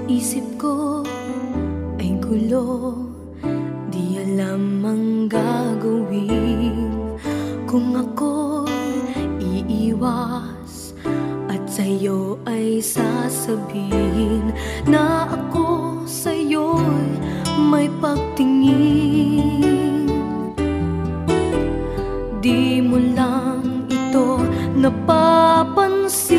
Isip ko ay gulo, di alam ang gagawin. Kung ako'y iiwas at sa'yo ay sasabihin na ako sa'yo'y may pagtingin. Di mo lang ito napapansin.